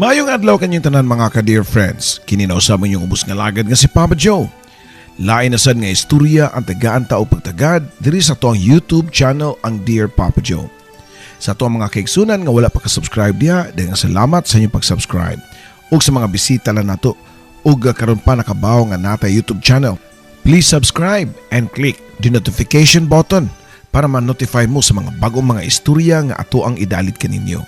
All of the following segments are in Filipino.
Mayong adlaw kanyang tanan mga ka-dear friends. Kininausap mo yung ubos nga lagad nga si Papa Joe. Lain na sad nga istorya ang tagaan tao pagtagad diri sa tuang YouTube channel ang Dear Papa Joe. Sa tuang mga kaigsunan nga wala pa ka-subscribe diha, daghang salamat sa inyong pag-subscribe. Ug sa mga bisita lang nato ug karon pa nakabaw nga nata YouTube channel. Please subscribe and click the notification button para ma-notify mo sa mga bagong mga istorya nga ato ang idalit kaninyo.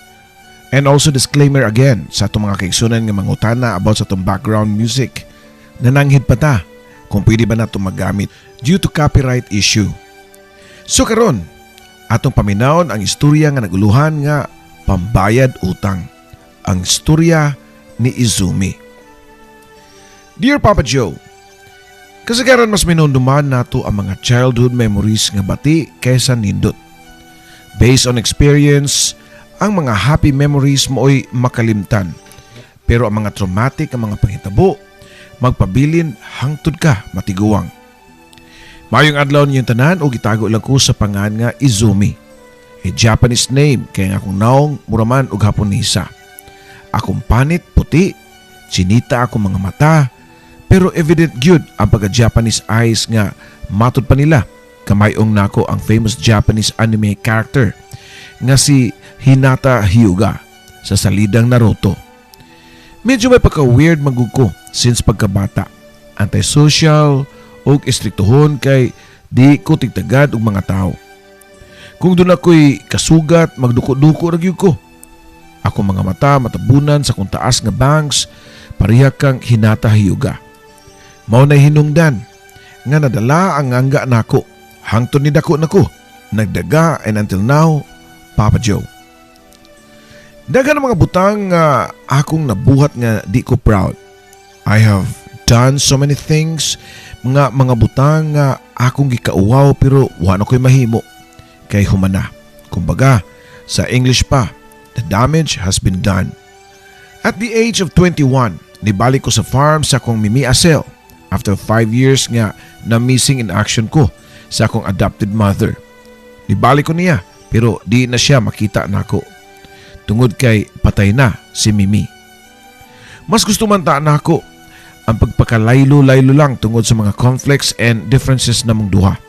And also disclaimer again sa itong mga kaigsunan nga mangutana about sa itong background music. Nananghid pa ta kung pwede ba na itong magamit due to copyright issue. So karon, atong paminawon ang istorya nga naguluhan nga pambayad utang. Ang istorya ni Izumi. Dear Papa Joe, kasagaran mas minunduman nato ang mga childhood memories nga bati kaysa nindot. Based on experience, ang mga happy memories moo'y makalimtan. Pero ang mga traumatic ang mga panghitabo, magpabilin hangtod ka matiguang. Mayong adlaw niyong tanan o gitago lang ko sa pangan nga Izumi. A Japanese name kaya nga akong naong muraman og Haponesa. Akong panit puti, chinita akong mga mata, pero evident gyud ang pagka-Japanese eyes nga matud pa nila. Kamayong nako ang famous Japanese anime character nga si Hinata Hyuga sa salidang Naruto. Medyo may pagka-weird magugko since pagkabata. Antisocial o istriktuhon kay di ko tigtagad og mga tao. Kung doon ako'y kasugat, magduko-duko ragyog ko. Ako mga mata matabunan sa kung taas nga bangs, pareha kang Hinata Hyuga. Mao na hinungdan nga nadala ang angga nako. Hangtod ni dako nako. Nagdaga and until now, Papa Joe. Dagan ang mga butang nga akong nabuhat nga di ko proud. I have done so many things, mga butang nga akong gikauwaw pero wala ko'y mahimo. Kay humana. Kumbaga, sa English pa, the damage has been done. At the age of 21, nibalik ko sa farm sa akong Mimi Asel after 5 years nga na missing in action ko sa akong adopted mother. Nibalik ko niya pero di na siya makita nako. Tungod kay patay na si Mimi. Mas gusto man ta nako ang pagpakalaylo-laylo lang tungod sa mga conflicts and differences namong duha.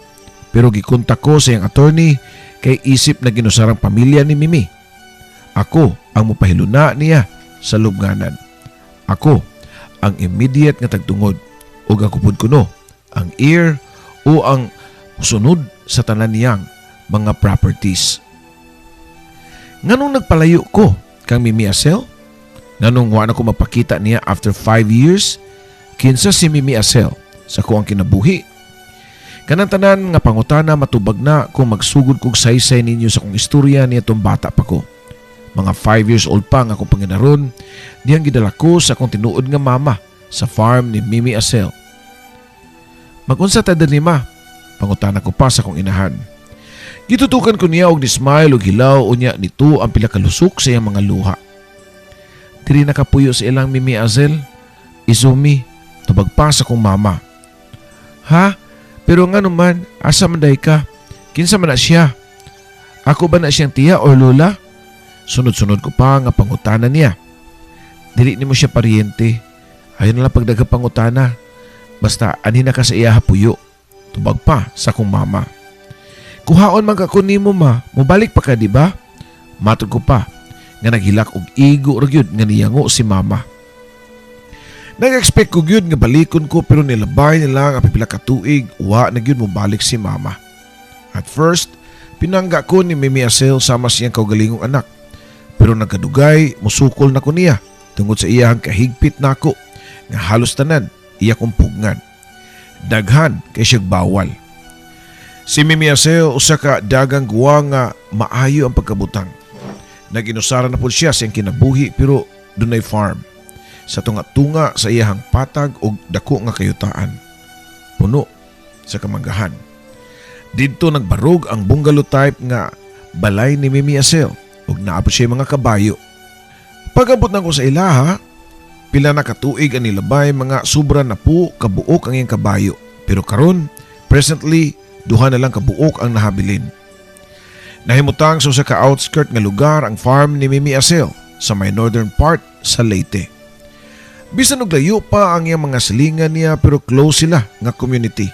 Pero gikontak ko sa iyang attorney kay isip na ginusarang pamilya ni Mimi. Ako ang mupahiluna niya sa lubnganan. Ako ang immediate nga tagtungod o ang kupod kuno, ang ear o ang sunod sa tanan niyang mga properties. Nganong nagpalayo ko kang Mimi Asel? Nganong wala ko mapakita niya after 5 years? Kinsa si Mimi Asel sa ko ang kinabuhi? Kanang tanan nga pangutana matubag na kung magsugod kog saysay ninyo sa kong istorya niya itong bata pa ko. Mga 5 years old pa nga akong panginaron, diyang gidala ko sa akong tinuod nga mama sa farm ni Mimi Asel. Magunsa ta din ma? Pangutana ko pa sa akong inahan. Gitutukan ko niya og ni-smile og hilaw unya nito ang pila ka lusok sa iyang mga luha. Diri nakapuyo sa ilang Mimi Asel, Izumi, tubag pa sa kong mama. Ha? Pero nga naman, asa man day ka? Kinsa man na siya? Ako ba na siyang tiya o lola? Sunod-sunod ko pa nga pangutana niya. Dili ni mo siya paryente. Ayun na lang pagdaga pangutana. Basta anhin na ka sa iya hapuyo. Tubag pa sa kong mama. Kuhaon man ka nimo ma, mubalik pa ka di ba? Matod ko pa nga naghilak og igo ra gyud nga niyango si mama. Nag-expect ko gyud nga balikon ko pero nilabay nila nga pipila ka tuig wa na gyud mobalik si mama. At first, pinangga ko ni Mimi Asel sama siyang kaugalingong anak. Pero nagkadugay, musukol na ko niya tungod sa iyang kahigpit nako nga halos tanan iya kong pugngan. Daghan kay siyang bawal. Si Mimi Asel usa ka dagang guwa nga maayo ang pagkabutang. Naginusara na po siya siyang kinabuhi pero dunay farm. Sa tunga-tunga sa iyahang patag o dako nga kayutaan. Puno sa kamanggahan. Dito nagbarog ang bungalow type nga balay ni Mimi Asel ug naapod siya mga kabayo. Pag-abot na ko sa ilaha, pila na katuig ang nilabay mga sobra na po kabuok ang iyang kabayo. Pero karon, presently, duha na lang kabuok ang nahabilin. Nahimutang sa usa ka outskirt nga lugar ang farm ni Mimi Asel sa may northern part sa Leyte. Bisan og layo pa ang iyang mga silingan niya pero close sila nga community.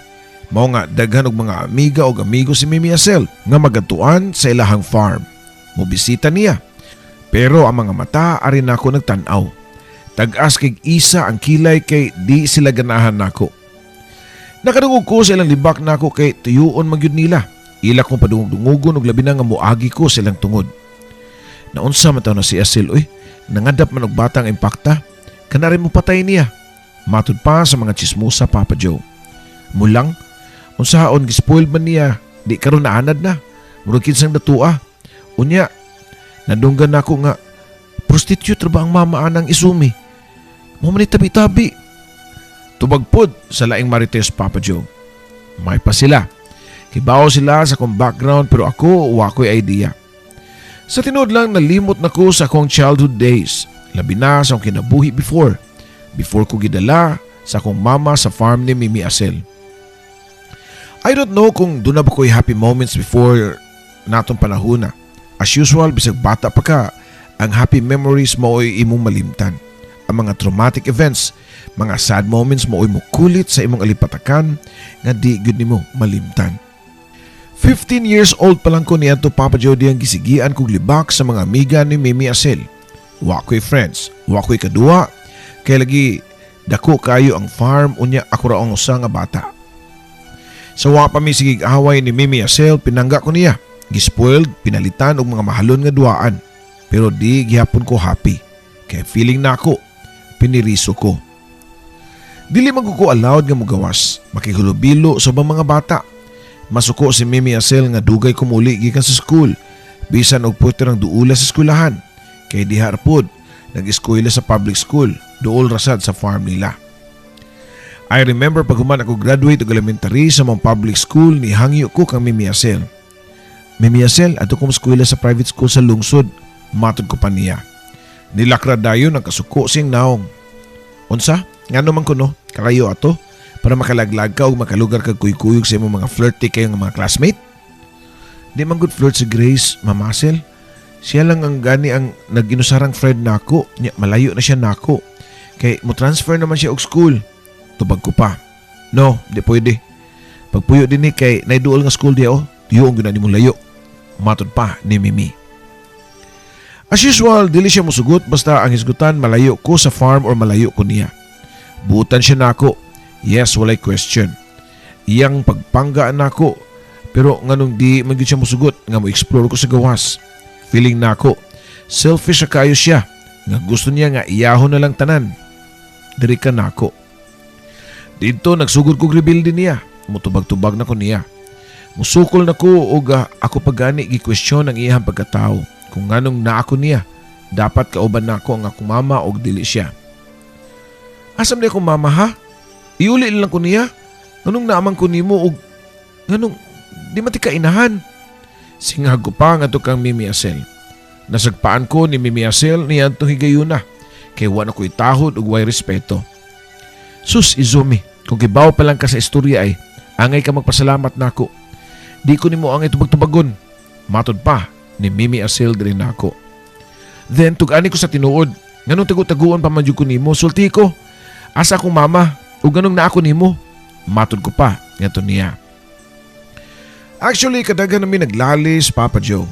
Mao nga daghan og mga amiga o amigo si Mimi Acel nga magatuan sa ilahang farm. Mobisita niya. Pero ang mga mata ari nako nagtan-aw. Tag-as kay isa ang kilay kay di sila ganahan nako. Nakadungog ko sa ilang libak nako kay tuyuon magyud nila. Ila kong padungog-dungugon og labi na nga moagi ko sa ilang tungod. Naunsa man taw na si Acel oy, nangadap man og batang impakta, kanari mo patay niya. Matud pa sa mga chismosa Papa Joe. Mulang unsaon gispoiled man niya, di karon naanad na. Murag kinsang datua. Unya, nadunggan nako nga prostitute ra ba ang mama anang isumi? Mo man tabi-tabi. Tubagpod sa laing marites Papa Joe. May pa sila. Kibaw sila sa akong background pero ako wa ko'y idea. Sa tinod lang nalimot nako sa akong childhood days. Labi na sa akong kinabuhi before. Before ko gidala sa akong mama sa farm ni Mimi Acel. I don't know kung doon na ba ko'y happy moments before natong panahon na. As usual, bisag bata pa ka, ang happy memories mo ay imong malimtan. Ang mga traumatic events, mga sad moments mo ay mukulit sa imong alipatakan nga di gyud nimo malimtan. 15 years old pa lang ko niyanto Papa Joe diyang gisigian kog libak sa mga amiga ni Mimi Acel. Wa ko'y friends, wa ko'y kadua, kay lagi dako kayo ang farm unya ako ra ang usa nga bata. Sa wa pa mi sigig away ni Mimi Acel, pinangga ko niya. Gispoiled, pinalitan og mga mahalon nga duaan. Pero di gihapon ko happy. Kaya feeling na ako, piniriso ko. Dili man ko allowed nga mugawas, makihulubilo sa mga bata. Masuko si Mimi Acel nga dugay ko muli gikan sa school. Bisan og puter ang duula sa eskwelahan. Kay di harpod, nag-eskwela sa public school, duol rasad sa farm nila. I remember pag human ako graduate og elementary sa mga public school, ni hangyo ko kang Mimi Acel. Mimi Acel, ato kong eskwela sa private school sa lungsod, matod ko pa niya. Nilakra dayon ang kasuko sing naong. Unsa? Ngano man ko no? Kalayo ato? Para makalaglag ka o makalugar kag kuy-kuyog sa imong mga flirty kayong mga classmate? Di man good flirt si Grace, Mama Acel. Siya lang ang gani ang nag-inusarang friend nako. Malayo na siya nako. Kay mo transfer naman siya og school. Tubag ko pa. No, di pwede. Pagpuyo din ni kay naiduol nga school diya yung gina ni mong layo. Matod pa ni Mimi. As usual, dili siya musugot basta ang hisgutan malayo ko sa farm or malayo ko niya. Butan siya nako. Yes, walay question. Iyang pagpanggaan nako. Pero nganong di magyud siya musugot nga mo explore ko sa gawas. Feeling nako, selfish sa kayo siya. Nga gusto niya nga iyahon na lang tanan. Diri ka nako. Dito nagsugod kog rebuild din niya. Mutubag-tubag na ko niya. Musukol na ko o ako pagani gi-question ang iyang pagkatao. Kung nganong na ako niya, dapat kauban na ako ang akong mama o dili siya. Asam na akong mama ha? Iuli lang ko niya. Nganong naamang ko nimo o nganong di mati ka inahan. Singag ko pa nga to kang Mimi Acel. Nasagpaan ko ni Mimi Acel niya itong higayuna. Kaya wala ko itahod o way respeto. Sus Izumi, kung kibaw pa lang ka sa istorya ay angay ka magpasalamat na ako. Di ko nimo ang itubag-tubagon. Matod pa ni Mimi Acel din ako. Then tug-ani ko sa tinuod. Nganong tagu-taguan pa man jud ko nimo, sulti ko. Asa akong mama o ganong na ako nimo. Matod ko pa ngato niya. Actually kadaghan namin naglalis Papa Joe.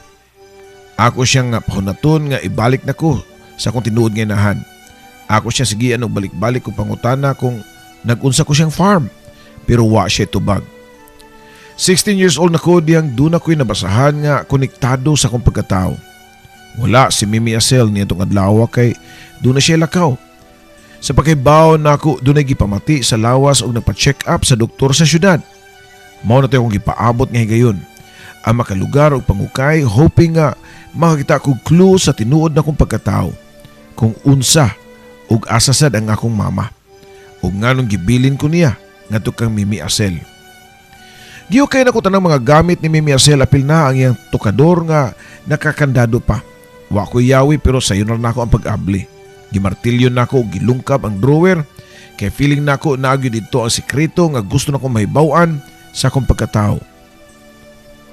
Ako siyang pahunaton nga ibalik na ko sa akong tinuod nga inahan. Ako siya sigian og balik-balik ko pangutana kung nagunsa ko siyang farm. Pero wa siya tubag. 16 years old na ko diyang doon ako'y nabasahan nga konektado sa akong pagkatao. Wala si Mimi Acel niya itong adlaw kay doon na siya lakaw. Sa pagkaibaw na ako doon ay gipamati sa lawas o nagpa-check up sa doktor sa syudad. Mao na tayo kong gipaabot nga higayon. Ang makalugar o pangukay hoping nga makakita kong clue sa tinuod na kong pagkatao. Kung unsa o asasad ang akong mama. O nga nung gibilin ko niya nga to kang Mimi Acel. Giyukay na ko tanang mga gamit ni Mimi Acel apil na ang iyang tukador nga nakakandado pa. Wa ko yawi pero sayo na ako ang pag-abli. Gimartilyo na ako gilungkab ang drawer kay feeling na ako naagyo dito ang sekreto nga gusto na kong mahibawan sa akong pagkatao.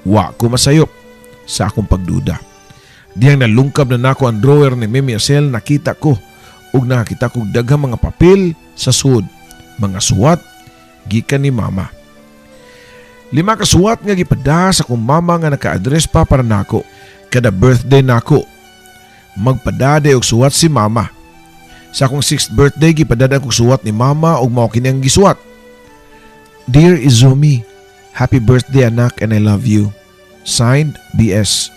Wa ko masayop sa akong pagduda. Diyang nalungkab na nako ang drawer ni Mimi Asel, nakita ko ug nakita kong daghang mga papel sa sud, mga suwat gikan ni mama. 5 ka suwat nga gipada sa kong mama nga naka-address pa para nako. Kada birthday nako, magpadada og suwat si mama. Sa akong 6th birthday gipadada kong suwat ni mama ug mao kini ang gisuwat. Dear Izumi, happy birthday anak and I love you. Signed, BS.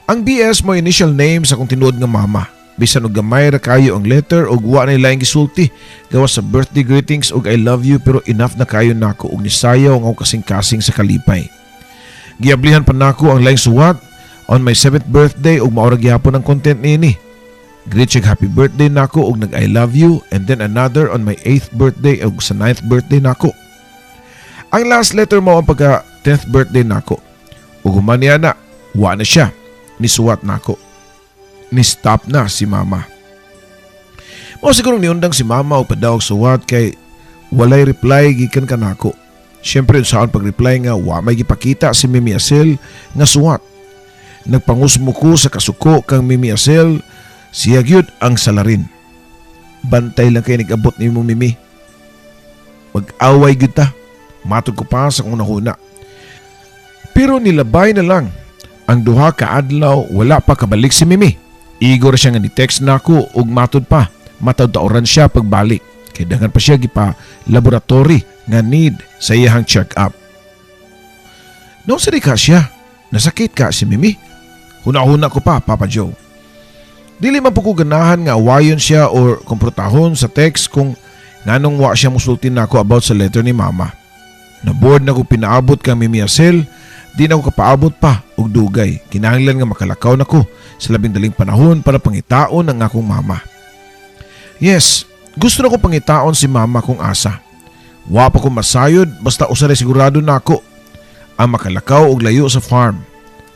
Ang BS mo initial name sa akong tinuod nga mama. Bisan og gamay ra kayo ang letter ug wa na laing gisulti gawas sa birthday greetings ug I love you, pero enough na kayo nako ug nisayaw ang kasing-kasing sa kalipay. Giablihan pa nako ang laing suwat on my 7th birthday ug maura gyapon ang content niini. Greet siya happy birthday nako ug nag I love you, and then another on my 8th birthday ug sa 9th birthday nako. Ang last letter mo ang pagka 10th birthday nako. Ug human niya na, wa na siya. Nisuwat nako. Ni-stop na si mama. Mao siguro niundang si mama o padawag suwat kay walay reply gikan kanako. Siyempre saan pag-reply nga wa may gipakita si Mimi Asel nga suwat. Nagpangusmo ko sa kasuko kang Mimi Asel, siya gyud ang salarin. Bantay lang kay nag-abot ni mo Mimi. Mag-away gyud ta. Matod ko pa sa kung nahuna. Pero nilabay na lang. Ang duha ka adlaw wala pa kabalik si Mimi. Igor siya nga ni-text nako ug matod pa. Matawd-taoran siya pagbalik. Kay daghan pa siya gipa laboratory nga need sa iyang check-up. No sari ka siya. Nasakit ka si Mimi. Huna-huna ko pa, Papa Joe. Dili man po ko ganahan nga awayon siya or komprotahon sa text kung nganong wa siya musultin nako about sa letter ni mama. Na-board na ko pinaabot kang Mimi Asel. Di na ako kapaabot pa og dugay. Kinahanglan nga makalakaw nako sa labing daling panahon para pangitaon ang akong mama. Yes, gusto na ko pangitaon si mama kung asa. Wa pa ko masayod basta usaray sigurado nako ang makalakaw og layo sa farm.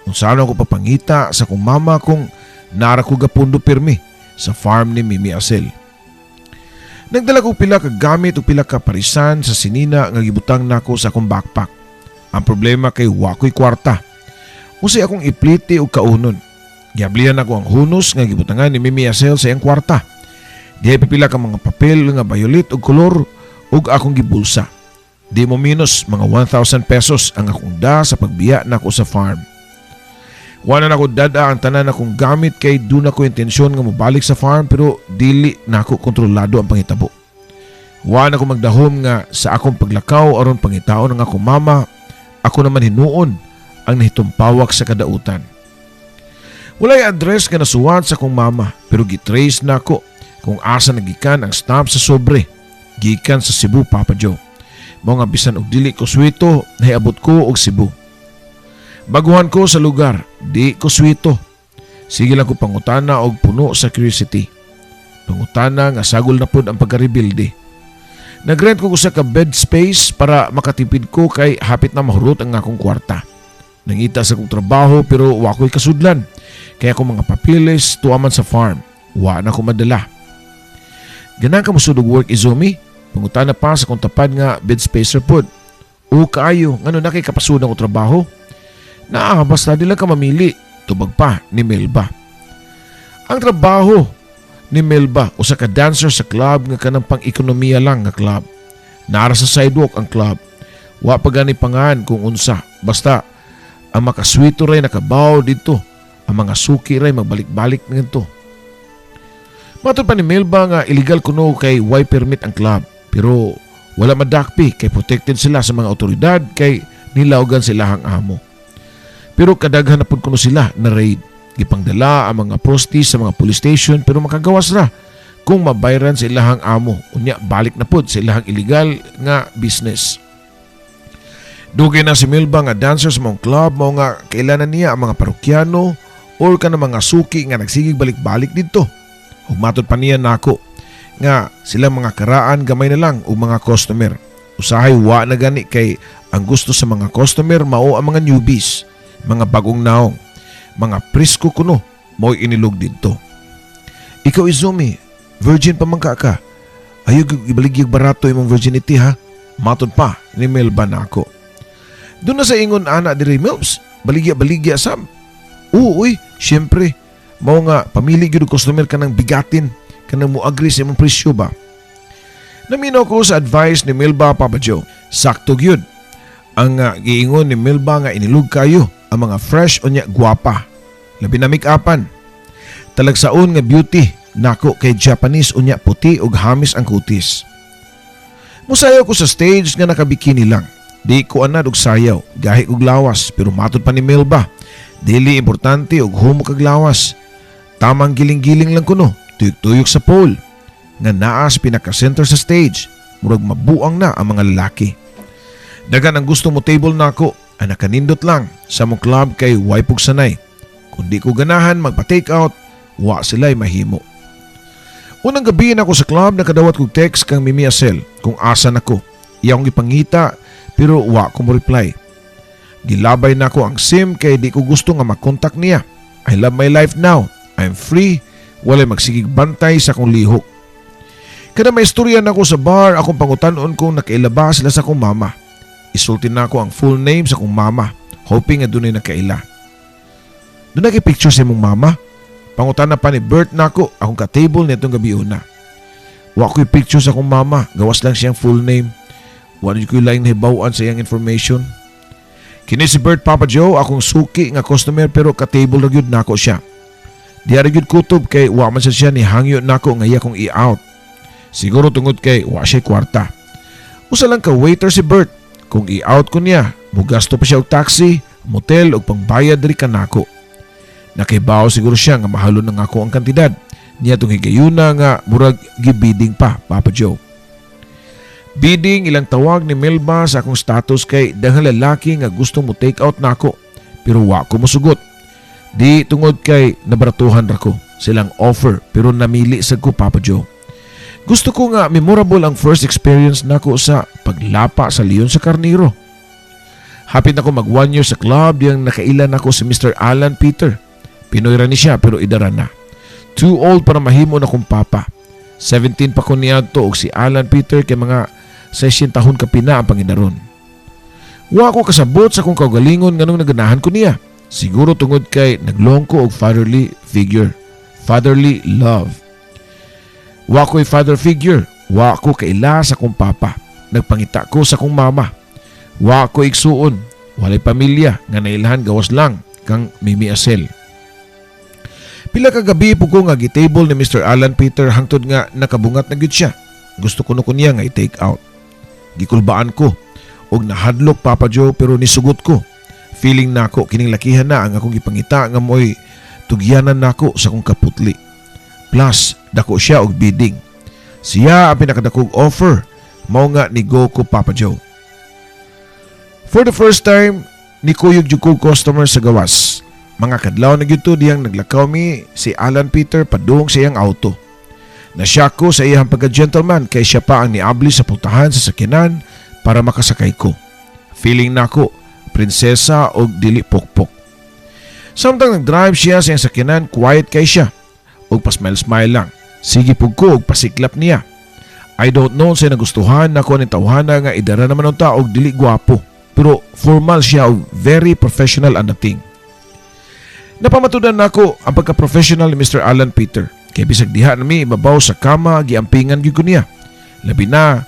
Kung saan ako papangita sa kong mama kung nara ko gapundo pirmi sa farm ni Mimi Asel. Nagdala ko pila ka gamit o pila ka parisan sa sinina nga gibutang nako sa akong backpack. Ang problema kay wakoy kwarta. Usay akong ipliti o kaunon. Giablihan ako ang hunos nga gibutangan ni Mimi Asel sa iyang kwarta. Dihay pipila ka mga papel nga violet o kolor o akong gibulsa. Di mo minus mga 1,000 pesos ang akong da sa pagbiya nako sa farm. Wala na ako dada ang tanan akong gamit kay doon ako intensyon nga mabalik sa farm, pero dili na ako kontrolado ang pangitabo. Wala na ako magdahom nga sa akong paglakaw aron pangitaon ng akong mama. Ako naman hinuon ang nahitumpawak sa kadautan. Walay address nga nasuwat sa kong mama, pero gitrace na ako kung asa nagikan ang stamp sa sobre. Gikan sa Cebu, Papa Joe. Mga bisan og dili ko swito, nahiabot ko og Cebu. Baguhan ko sa lugar, di ko swito. Sige lang ko pangutana og puno sa curiosity. Pangutana nga sagol na pud ang pagka-rebuilde. Nagrent ko sa ka bed space para makatipid ko kay hapit na mahurot ang akong kwarta. Nangita sa kong trabaho pero wa ko'y kasudlan. Kaya akong mga papilis tuaman sa farm. Wa na ko madala. Ganang ka musudog work, Izumi? Pangutana pa sa kong tapad nga bed spacer pod. O kaayo, ngano na kay kapasudan ko trabaho? Basta nila ka mamili. Tubag pa ni Melba. Ang trabaho ni Melba, usa ka dancer sa club nga kanang pang-ekonomiya lang nga club. Nara sa sidewalk ang club. Wa pa gani pangan kung unsa. Basta ang makaswito ray nakabaw dito. Ang mga suki ray magbalik-balik na ganito. Matod pa ni Melba nga illegal kuno kay why permit ang club. Pero wala madakpi kay protected sila sa mga otoridad kay nilawgan sila hang amo. Pero kadaghan na pud kuno sila na raid. Gipangdala ang mga prostis sa mga police station pero makagawas ra kung mabayran sa ilahang amo. Unya balik na pud sa ilahang illegal nga business. Dugay na si Melba nga dancer sa mga club, mao nga kailanan niya ang mga parokyano or ka na mga suki nga nagsigig balik-balik dito. Ug matod pa niya nako nga silang mga karaan gamay na lang o mga customer. Usahay wa na gani kay ang gusto sa mga customer mao ang mga newbies, mga bagong naong. Mga presko kuno mo'y inilog dito. Ikaw Izumi, virgin pa man ka. Ayaw ibaligyag barato imong virginity ha. Matod pa ni Melba na ako. Doon na sa ingon ana diri Melbs, baligya-baligya sam. Oo, uy, syempre. Mao nga, pamili gyud og customer ka ng bigatin, ka nang mo-agree sa imong presyo ba? Naminaw ko sa advice ni Milba, Papa Joe. Sakto gyud. Ang giingon ni Milba nga inilug kayo ang mga fresh o nya gwapa. Labi na make-upan. Talagsaon nga beauty, nako kay Japanese o nya puti ug hamis ang kutis. Musayaw ko sa stage nga nakabikini lang. Di ko anad og sayaw, gahi og lawas, pero matod pa ni Milba. Dili importante og humo kag lawas. Tamang giling-giling lang kuno, tuyok-tuyok sa pole. Nga naa sa pinaka-center sa stage, murag mabuang na ang mga lalaki. Dagan ang gusto mo table nako, ang nakanindot lang sa mong club kay waypog sanay. Kung di ko ganahan magpa-take out, wa sila'y mahimo. Unang gabi na ako sa club, nakadawat kong text kang Mimi Asel kung asan ako. Iya akong ipangita pero wa ko mo reply. Gilabay na ako ang SIM kay di ko gusto nga makontak niya. I love my life now. I'm free. Walay magsigig bantay sa akong lihok. Kada may istorya na ako sa bar, akong pangutanon kung nakailaba sila sa akong mama. Isultin na ako ang full name sa akong mama, hoping nga dunay nakaila. Doon nag-picture sa imong mama? Pangutan na pa ni Bert na ako, akong ka-table nitong gabi una. Wa ko'y picture sa akong mama, gawas lang siyang full name. Wa ko'y laing nahibawaan sa iyang information. Kini si Bert, Papa Joe, akong suki nga customer pero ka-table ragyod na ako siya. Di ragyod kutob kay wa man siya ni hangyo na ako nga iya kong i-out. Siguro tungod kay wa siya kwarta. Usa lang ka waiter si Bert. Kung i-out ko niya, mugasto pa siya og taxi, motel og pangbayad diri kanako. Nakibaw siguro siya nga mahalo na ako ang kantidad. Niya tong higayuna nga murag gibiding pa, Papa Joe. Bidding ilang tawag ni Melba sa akong status kay daghang lalaki nga gusto mo take out nako pero wa ko mosugot. Di tungod kay nabaratuhan ra ko silang offer pero namili sad ko, Papa Joe. Gusto ko nga memorable ang first experience nako sa paglapa sa Leon sa Carnero. Hapit ako mag 1 year sa club diyang nakailan ako si Mr. Alan Peter. Pinoy ra ni siya pero idara na. Too old para mahimo na kong papa. 17 pa ko niya to og si Alan Peter kay mga 16 tahon ka pina ang pangidaron. Wa ko kasabot sa kong kaugalingon nganong naganahan ko niya. Siguro tungod kay naglong ko og fatherly figure. Fatherly love. Wa ko'y father figure. Wa ko kaila sa kong papa. Nagpangita ko sa kong mama. Wa ko igsuon. Walay pamilya nga nailhan gawas lang kang Mimi Asel. Pila ka gabi po ko nga gitable ni Mr. Alan Peter hangtod nga nakabungat na gyud siya. Gusto ko niya nga i-take out. Gikulbaan ko og nahadlok, Papa Joe, pero nisugot ko. Feeling nako kining lakihan na ang akong gipangita nga mo'y tugyanan nako sa kong kaputli. Plus, dako siya og bidding. Siya ang pinakadakog offer. Mao nga ni go ko, Papa Joe. For the first time, ni kuyog jud ko customer sa gawas. Mga kadlaw na gyud to diyang naglakaw mi si Alan Peter padung sa iyang auto. Nasyak ko sa iyang pagka-gentleman kay siya pa ang niabli sa pultahan sa sakyanan para makasakay ko. Feeling nako prinsesa o dili pokpok. Samtang nag-drive siya sa iyang sakyanan, quiet kay siya og pasmile-smile lang. Sige pug ko og pasiklap niya. I don't know sa nagustuhan nako ni tawhana nga idara naman ang tao og dili gwapo. Pero formal siya og very professional ang dating. Napamatudan nako ang pagka-professional ni Mr. Alan Peter. Kaya bisag diha nami ibabaw sa kama, giampingan gyud ko niya. Labi na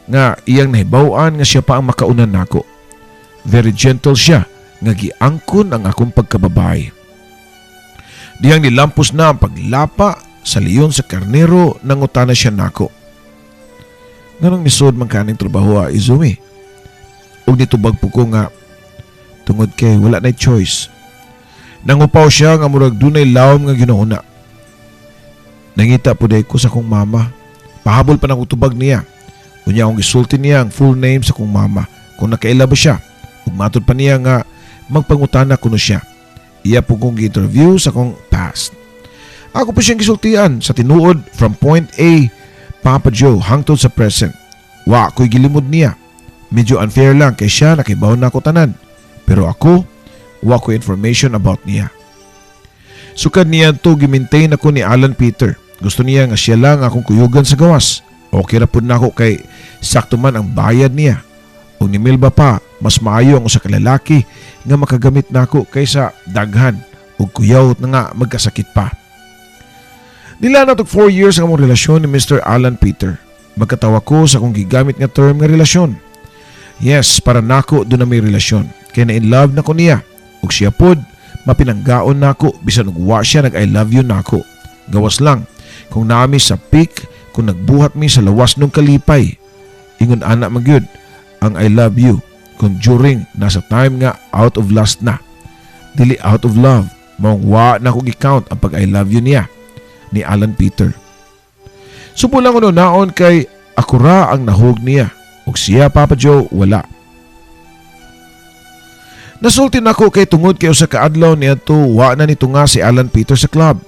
nga iyang nahibaw-an nga siya pa ang makaunan nako. Very gentle siya nga giangkon ang akong pagkababae. Diyang nilampos na ang paglapa sa Leon sa Carnero nangutana siya nako. Nganong nisod man kaning trabaho Izumi? Og nitubag po ko nga tungod kay wala na choice. Nangupaw siya nga murag dunay lawom nga ginuuna. Nangita po day ko sa kong mama. Pahabol pa ng utubag niya. Unya akong gisulti niya ang full name sa kong mama kung nakaila ba siya. Ug matod pa niya nga magpangutana kuno siya. Iya po kong gi-interview sa kong past. Ako po siyang gisultian sa tinuod from point A, Papa Joe, hangtod sa present. Wa ko'y gilimod niya. Medyo unfair lang kay siya nakibaw na ako tanan. Pero ako, wa ko information about niya. Sukad niya to gimaintain ako ni Alan Peter. Gusto niya nga siya lang akong kuyugan sa gawas. Okay ra pud nako kay sakto man ang bayad niya. O ni Milba pa, mas maayo ang usa ka lalaki nga makagamit nako kaysa daghan o ug kuyawt na nga magkasakit pa. Nila na 4 years ang among relasyon ni Mr. Alan Peter. Magkatawa ko sa akong gigamit nga term nga relasyon. Yes, para nako doon na may relasyon. Kaya na in love na ko niya. Ug siya pod, mapinanggaon nako bisan ug wa siya nag I love you nako. Gawas lang, kung nami sa peak, kung nagbuhat mi sa lawas ng kalipay. Ingon ana magyud ang I love you kung during nasa time nga out of lust na. Dili out of love, maong wa na ko gi-count ang pag I love you niya ni Alan Peter. Supo lang ko naon kay akura ang nahug niya ug siya Papa Joe wala. Nasulti nako kay tungod kay usa ka adlaw niadto wa na nito nga si Alan Peter sa club.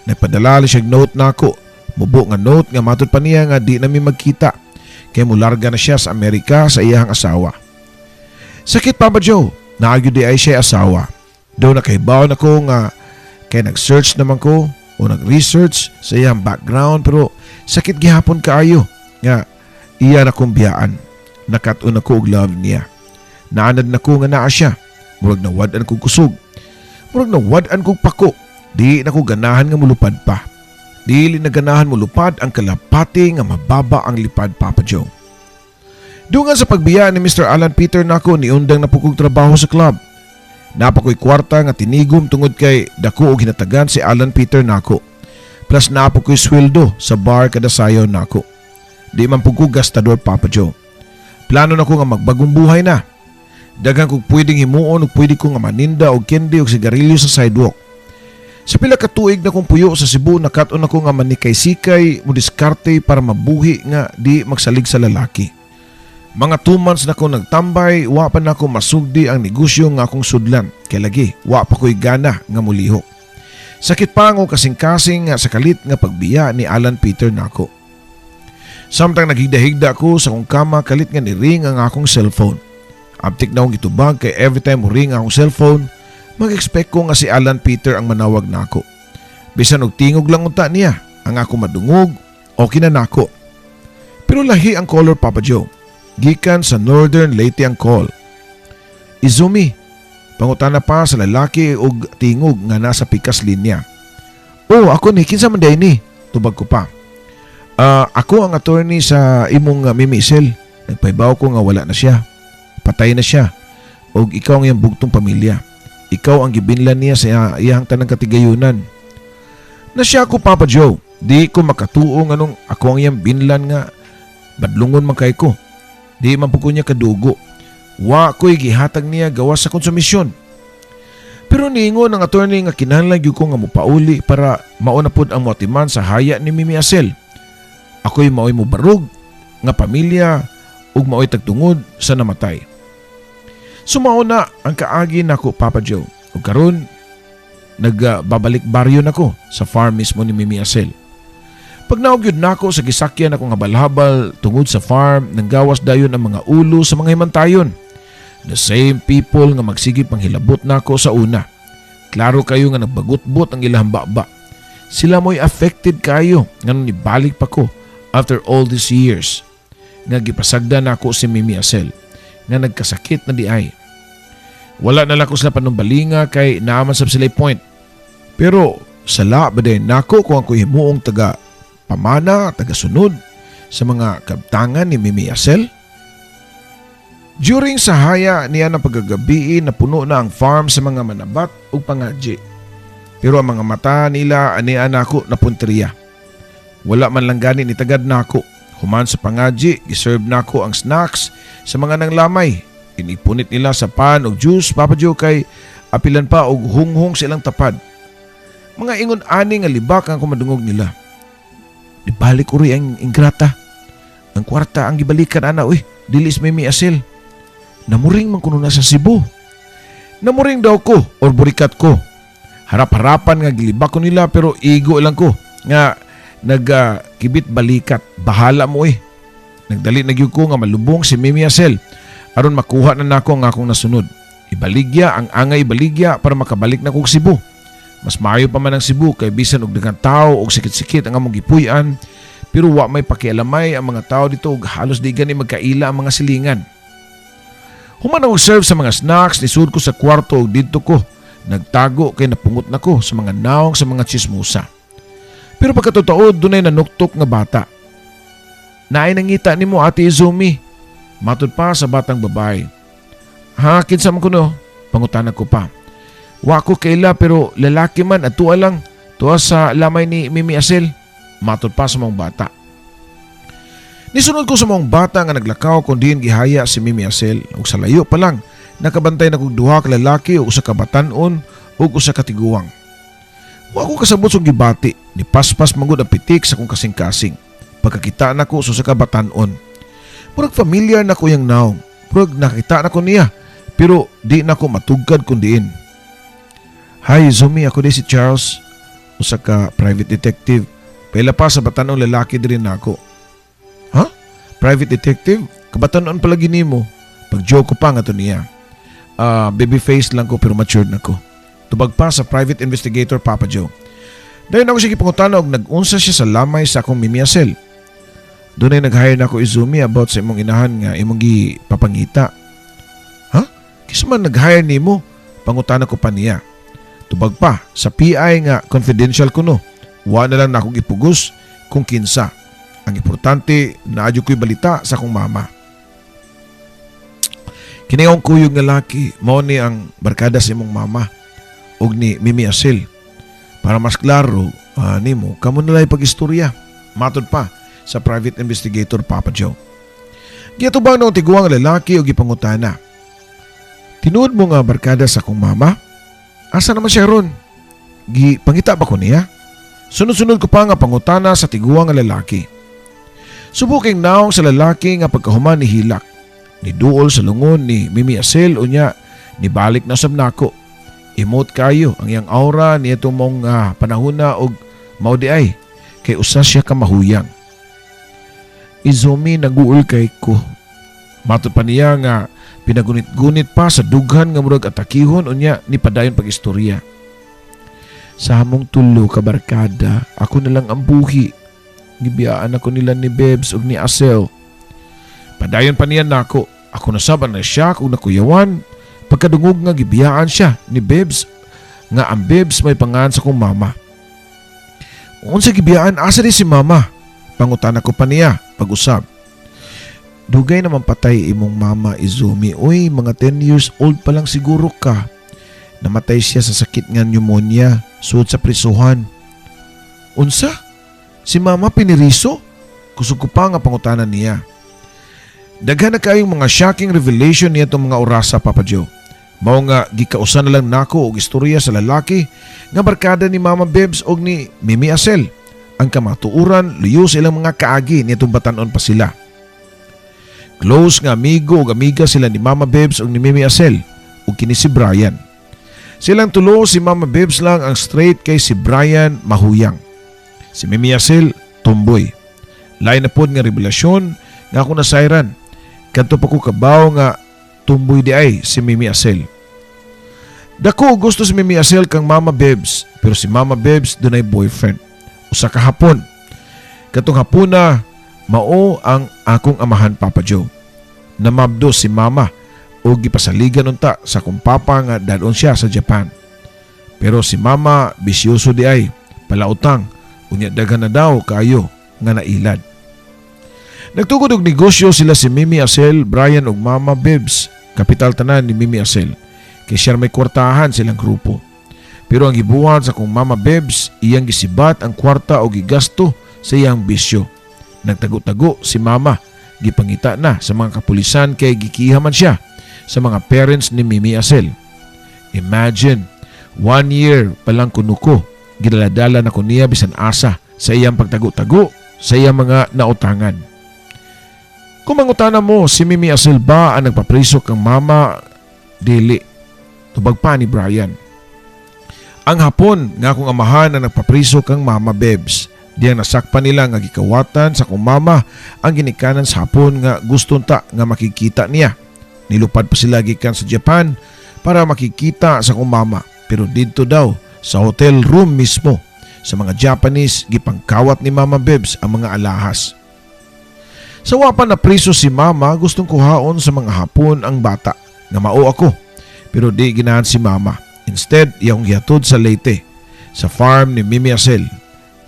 Nagpadala siya note nako, mubo nga note nga matud pa niya nga di na mi magkita kay mularga na siya sa Amerika sa iyang asawa. Sakit Papa Joe, naagyo di ay siya asawa. Daw nakahibaw nako nga kay nag-search naman ko o nag-research sa iyang background pero sakit gihapon kaayo nga iya na kong biyaan. Nakatun ako og love niya. Naanad na ko nga naa siya. Murag nawad-an kong kusog. Murag nawad-an kong pako. Di na ko ganahan nga mulupad pa. Dili na ganahan mulupad ang kalapati nga mababa ang lipad Papa Joe. Dungan sa pagbiyaan ni Mr. Alan Peter nako niundang na pukog trabaho sa club. Napakoy kwarta nga tinigom tungod kay dako og hinatagan si Alan Peter nako. Plus napakoy sweldo sa bar kada sayo nako. Di man pug ko gastador Papa Joe. Plano nako nga magbagong buhay na. Daghang kog pwedeng himuon ug pwede ko nga maninda og candy og sigarilyo sa sidewalk. Sa pila ka tuig na kong puyo sa Cebu nakaton ako nga manikay-sikay mo diskarte para mabuhi nga di magsalig sa lalaki. Mga 2 months na ko nagtambay, wa pa na ako masugdi ang negosyo nga akong sudlan. Kay lagi, wa pa ko'y gana nga muliho. Sakit pa ako kasing-kasing nga sa kalit nga pagbiya ni Alan Peter nako. Samtang naghigda-higda ko sa akong kama kalit nga ni-ring ang akong cellphone. Abtik na akong gitubag kay every time mo ring akong cellphone, mag-expect ko nga si Alan Peter ang manawag nako. Bisan og tingog lang unta niya, ang ako madungog, okay na nako. Pero lahi ang caller Papa Joe. Gikan sa Northern Leyte ang call. Izumi, pangutana pa sa lalaki og tingog nga nasa pikas linya. Oh, ako ni, kinsa man day ni? Tubag ko pa. Ako ang attorney sa imong mimisel. Nagpaibaw ko nga wala na siya. Patay na siya. Og ikaw ang iyang bugtong pamilya. Ikaw ang gibinlan niya sa iyang tanang katigayunan. Na siya ako Papa Joe. Di ko makatuo nga nung ako ang iyang binlan nga badlungon man kay ko. Di man po ko niya kadugo. Wa ko'y gihatag niya gawas sa konsumisyon. Pero niingon ang attorney nga kinahanglan gyud ko nga mopauli para mauna pod ang motiman sa haya ni Mimi Asel. Ako'y maoy mo barog nga pamilya ug maoy tagtungod sa namatay. Sumauna ang kaagi nako Papa Joe. Ug karon nagbabalik baryo nako sa farm mismo ni Mimi Asel. Pag naugyod nako sa gisakyan ako nga balhabal tungod sa farm, nanggawas dayon ang mga ulo sa mga himantayon. The same people nga magsigip ang hilabot nako sa una. Klaro kayo nga nagbagot-bot ang ilang baba. Sila mo'y affected kayo nga nung ibalik pa ko after all these years. Nga gipasagda nako si Mimi Asel nga nagkasakit na di ay. Wala na lang ko sila panumbalinga kay naaman sa sila'y point. Pero sala ba din nako kung ako himuong taga pamana, tagasunod sa mga kabtangan ni Mimi Asel? During sa haya niya ng paggagabi na puno na ang farm sa mga manabat o pangadji. Pero ang mga mata nila anian nako na punteriya. Wala man lang gani ni tagad nako. Human sa pangadji, giserve nako ang snacks sa mga nanglamay. Inipunit nila sa pan o juice, Papa Joe kay apilan pa og hunghong silang tapad. Mga ingon ani nga libak ang kumadungog nila. Ibalik uri ang ingrata. Ang kwarta ang gibalikan ana dilis Mimi Asel. Namuring man kuno na sa Cebu. Namuring daw ko or burikat ko. Harap-harapan nga gilibak ko nila pero igo lang ko nga nagkibit balikat. Bahala mo Nagdali nagyug ko nga malubong si Mimi Asel aron makuha na nako ang akong nasunod. Ibaligya ang angay ibaligya para makabalik na kog Cebu. Mas maayo pa man ang Cebu kay bisan og daghang tao og sikit-sikit ang among gipuy-an pero wa may pakialamay ang mga tao dito og halos di gani magkaila ang mga silingan. Human og serve sa mga snacks nisud ko sa kwarto og didto ko Nagtago kay napungot nako sa mga naong sa mga tsismusa. Pero pagkatotoo, dunay nanuktok nga bata. Naay nangita nimo Ate Izumi. Matud pa sa batang babae. Ha, kinsa man kuno? Pangutanan ko pa. Wa ko kaila pero lalaki man at tuwa lang. Tuwa sa lamay ni Mimi Asel. Matud pa sa mong bata. Nisunod ko sa mong bata nga naglakaw kung diin gihaya si Mimi Asel. Ug sa layo pa lang, nakabantay na kong duha ka lalaki o usa ka batanon o usa ka tiguwang. Wa ko kasabot sa gibati, ni paspas magud ang pitik sa kong kasing-kasing. Pagkakita na ko sa ka batanon. Murag familiar na ko yung naong. Murag nakita na ko niya, pero di na ko matugkad kung diin. Hi Izumi, ako di si Charles. Usa ka private detective. Paila pa sa batanong lalaki diri na ako. Ha? Private detective? Kabatanon palagi nimo. Pag-joke ko pa nga to niya. Baby face lang ko pero matured na ko. Tubag pa sa private investigator Papa Joe. Dayon ako siya kipangutan og nag-unsa siya sa lamay sa akong Mimi Asel. Doon ay nag-hire na ako Izumi about sa imong inahan nga imong gipapangita. Ha? Kisa man nag-hire nimo? Pangutan ko pa niya. Tubag pa sa PI nga confidential ko no. Wa na lang na akong ipugos kung kinsa. Ang importante, naadyo ko'y balita sa akong mama. Kinayong kuyog nga laki, mao ni ang barkada sa imong mama ug ni Mimi Asel. Para mas klaro, nimo, kamo nalay pag-istorya. Matod pa sa private investigator Papa Joe. Giyatubang ng tiguang lalaki ug gipangutana. Tinuod mo nga barkada sa akong mama? Asa naman siya ron? Gipangita ba ko niya? Sunod-sunod ko pa nga pangutana sa tiguang lalaki. Subuking naong sa lalaki nga pagkahuman ni hilak. Niduol sa lungon ni Mimi Asel unya nibalik na sab nako. Imot kayo ang iyang aura niya mong panahuna og maudi ay kay usa siya ka mahuyang. Izumi naguol kay ko. Matod pa niya nga pinagunit-gunit pa sa dughan nga murag atakihon unya ni padayon pag-istorya. Sa hamong tulo ka barkada, ako na lang ang buhi. Gibiyaan ako nila ni Bebs ug ni Asel. Padayon pa niya nako. Ako nasaban na siya kung nakuyawan. Pagkadungog nga gibiyaan siya ni Bebs nga ang Bebs may pangan sa kong mama. Unsa gibiyaan asa di si mama? Pangutan ko pa niya pag-usab. Dugay naman patay imong mama Izumi. Uy, mga 10 years old pa lang siguro ka. Namatay siya sa sakit nga pneumonia sud sa prisuhan. Unsa? Si mama piniriso? Kusog ko pa nga pangutanan niya. Daghan na kayong mga shocking revelation niya itong mga orasa, Papa Joe. Mao nga gikausan na lang nako og istorya sa lalaki nga barkada ni Mama Bebs og ni Mimi Asel. Ang kamatuuran, luyo silang mga kaagi nitong batanon pa sila. Close nga amigo ug amiga sila ni Mama Bebs ug ni Mimi Asel ug kini si Brian. Silang tulo si Mama Bebs lang ang straight kay si Brian mahuyang. Si Mimi Asel tomboy. Lain na pod nga revelasyon nga ako nasayran. Kadto pa ko kabaw nga tumboy di ay si Mimi Asel. Dako gusto si Mimi Asel kang Mama Bebs, pero si Mama Bebs dunay boyfriend. Usa ka hapon. Katong hapon na mao ang akong amahan Papa Joe. Namabdo si Mama o gipasaligan unta sa kong papa nga dadon siya sa Japan. Pero si Mama bisyoso di ay palautang unya daghan na daw kayo nga nailad. Nagtugod og negosyo sila si Mimi Asel, Brian ug Mama Bebs, kapital tanan ni Mimi Asel. Kay siya may kwartahan silang grupo. Pero ang gibuhat sa kong Mama Bebs, iyang gisibat ang kwarta o gigasto sa iyang bisyo. Nagtago-tago si Mama, gipangita na sa mga kapulisan kay gikihaman siya sa mga parents ni Mimi Asel. Imagine, 1 year palang kuno ko, gidaladala na ko niya bisan asa sa iyang pagtago-tago sa iyang mga nautangan. Kung mangutana mo, si Mimi Asel ba ang nagpapriso kang mama? Dili. Tubag pa ni Brian. Ang hapon nga akong amahan ang nagpapriso kang Mama Bebs. Diyang nasakpan nila nga gikawatan sa kong mama ang ginikanan sa hapon nga guston ta nga makikita niya. Nilupad pa sila gikan sa Japan para makikita sa kong mama. Pero dito daw sa hotel room mismo sa mga Japanese gipangkawat ni Mama Bebs ang mga alahas. Sa wapan na priso si Mama, gustong kuhaon sa mga hapon ang bata nga mao ako. Pero di ginahan si Mama. Instead, iyang gihatod sa Leyte, sa farm ni Mimi Acel.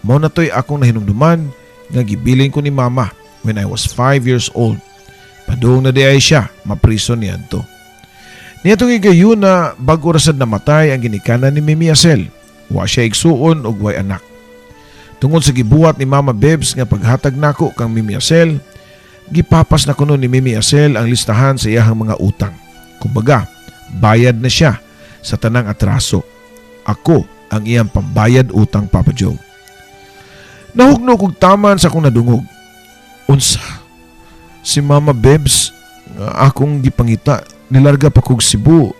Mao na to'y akong nahinumduman nga gibilin ko ni mama when I was 5 years old. Padung na di ay siya, mapriso niya to. Niyatong igayon na bago rasad namatay ang ginikanan ni Mimi Acel. Wa siya igsuon og way anak. Tungod sa gibuhat ni Mama Bebs nga paghatag nako kang Mimi Acel, gipapas na kuno ni Mimi Acel ang listahan sa iyahang mga utang. Kumbaga, bayad na siya sa tanang atraso. Ako ang iyang pambayad utang, Papa Joe. Nahugno kog taman sa akong nadungog. Unsa? Si Mama Bebs, akong gipangita, nilarga pa kog Cebu.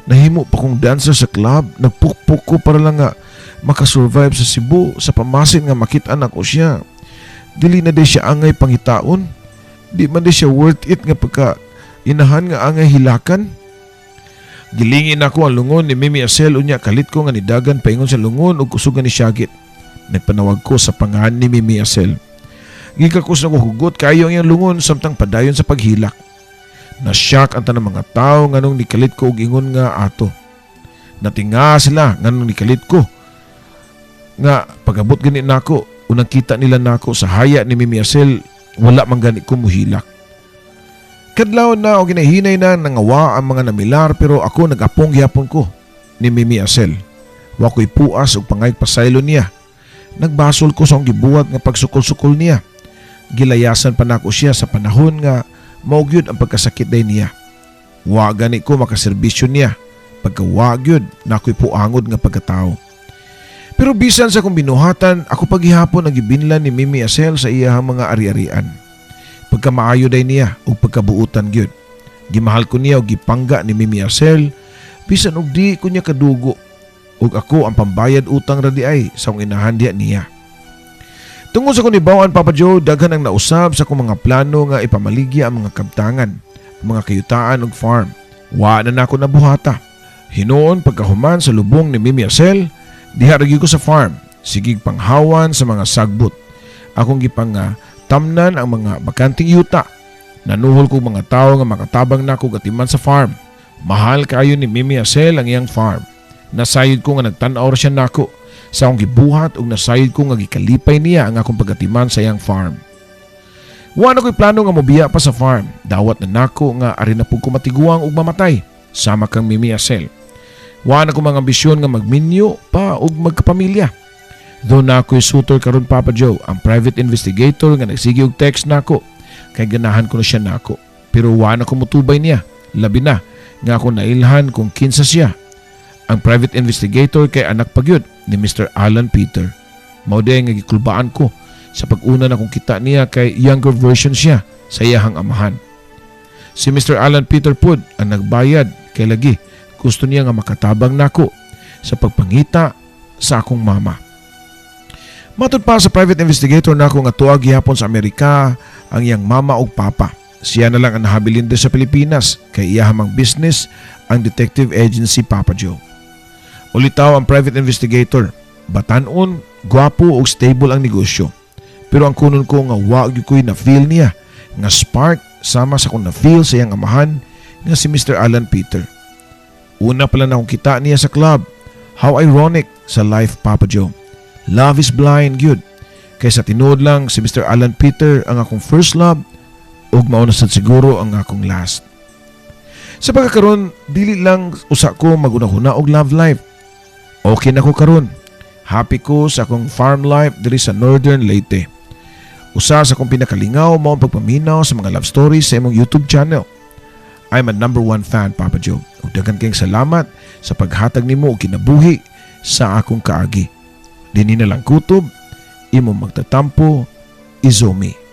Nahimo pa kong dancer sa club. Nagpukpuk ko para lang nga makasurvive sa Cebu. Sa pamasin nga makitaan ako siya. Dili na di siya angay pangitaon. Di man di siya worth it nga pagka inahan nga angay hilakan. Gilingin ako ang lungon ni Mimi Acel unya kalit ko nga nidagan paingon sa lungon ug kusugan ni Syagit. Nagpanawag ko sa pangalan ni Mimi Acel. Gikakos na ko hugot kayo ang iyang lungon samtang padayon sa paghilak. Nasyak ang tanang mga tao nganong nikalit ko og ingon nga ato. Natinga sila nganong nikalit ko. Nga pagabot gani nako, unang kita nila nako sa haya ni Mimi Acel, wala man gani ko muhilak. Kadlaw na o ginahinay na nangawa ang mga namilar pero ako nagapong gyapon ko ni Mimi Acel. Wa ko'y puas og pangayag pasaylo niya. Nagbasol ko sa akong gibuhat nga pagsukol-sukol niya. Gilayasan pa nako siya sa panahon nga maugyod ang pagkasakit day niya. Wa gani ko makaserbisyo niya. Pagka wa gyud na ako'y puangod nga pagkatao. Pero bisan sa akong binuhatan, ako paghihapon ang gibinlan ni Mimi Acel sa iyahang mga ari-arian. Pagka maayo day niya o pagkabuutan gyud. Gimahal ko niya o gipangga ni Mimi Acel, bisan og di ko niya kadugo. Ug ako ang pambayad utang radi ay sa akong inahandya niya. Tungod sa akong nibawan, Papa Joe, daghan ang nausab sa akong mga plano nga ipamaligya ang mga kabtangan, mga kayutaan ug farm. Wa na nako nabuhata. Hinoon pagkahuman sa lubong ni Mimi Acel, diharagi ko sa farm, sigig panghawan sa mga sagbot. Akong gipang tamnan ang mga bakanting yuta. Nanuhol ko mga tao nga makatabang nako gatiman sa farm. Mahal kayo ni Mimi Acel ang iyang farm. Nasayod ko nga nagtan-aw siya nako sa akong gibuhat ug nasayod ko nga gikalipay niya ang akong pagatiman sa iyang farm. Wa na ko'y plano nga mobiya pa sa farm. Dawat na nako nga ari na pug ko matiguang ug mamatay sama kang Mimi Acel. Wa na ko mga ambisyon nga magminyo pa ug magkapamilya. Though na ako'y sutor karon, Papa Joe, ang private investigator nga nagsige og text nako kay ganahan ko na siya nako. Pero wa na ko mutubay niya. Labi na nga ako nailhan kung kinsa siya. Ang private investigator kay anak pagyud ni Mr. Alan Peter. Mao day nga gikulbaan ko sa pag-una na kong kita niya kay younger version siya sa iyahang amahan. Si Mr. Alan Peter Pud ang nagbayad kay lagi gusto niya nga makatabang nako sa pagpangita sa akong mama. Matod pa sa private investigator nako nga tuwa gihapon sa Amerika ang iyang mama ug papa. Siya na lang ang nahabilin sa Pilipinas kay iyahamang business ang detective agency, Papa Joe. Ulitaw ang private investigator. Batanon, gwapo ug stable ang negosyo. Pero ang kunon ko nga wa gyud ko'y na-feel niya nga spark sama sa kung na-feel sa iyang amahan nga si Mr. Alan Peter. Una pala na akong kita niya sa club. How ironic sa life, Papa Joe. Love is blind, good. Kaysa tinuod lang si Mr. Alan Peter ang akong first love ug mao na sad siguro ang akong last. Sa pagkakaroon, dili lang usa ko magunahuna og love life. Okay na ko karon. Happy ko sa akong farm life diri sa Northern Leyte. Usa sa akong pinakalingaw mao ang pagpaminaw sa mga love stories sa imong YouTube channel. I'm a #1 fan, Papa Joe. Ug daghan kayong salamat sa paghatag nimo og kinabuhi sa akong kaagi. Dinhi na lang kutob, imong magtatampo, Izumi.